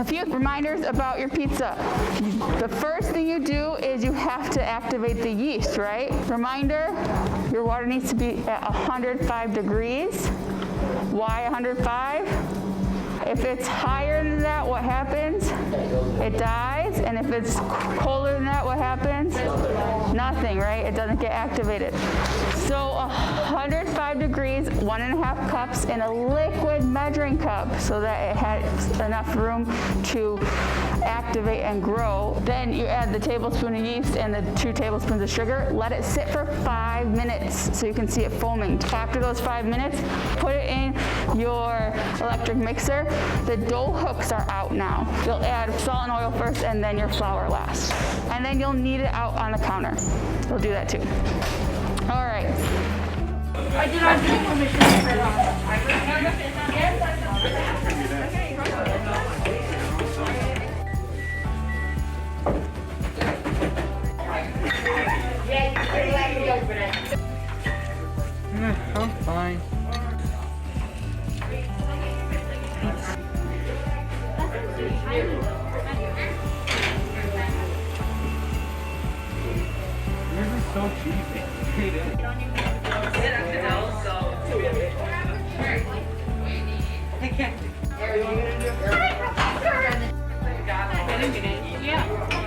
A few reminders about your pizza. The first thing you do is you have to activate the yeast, right? Reminder, your water needs to be at 105 degrees. Why 105? If it's higher than that, what happens? It dies. And if it's colder than that, what happens? Nothing, right? It doesn't get activated. So 105 degrees, 1.5 cups in a liquid measuring cup so that it has enough room to activate and grow. Then you add the tablespoon of yeast and the 2 tablespoons of sugar. Let it sit for 5 minutes so you can see it foaming. After those 5 minutes, put it in your electric mixer. The dough hooks are out now. You'll add salt and oil first and then your flour last. And then you'll knead it out on the counter. You'll do that too. All right. I did not get permission to turn it on. I'm fine. Yours is so cheesy. Yeah.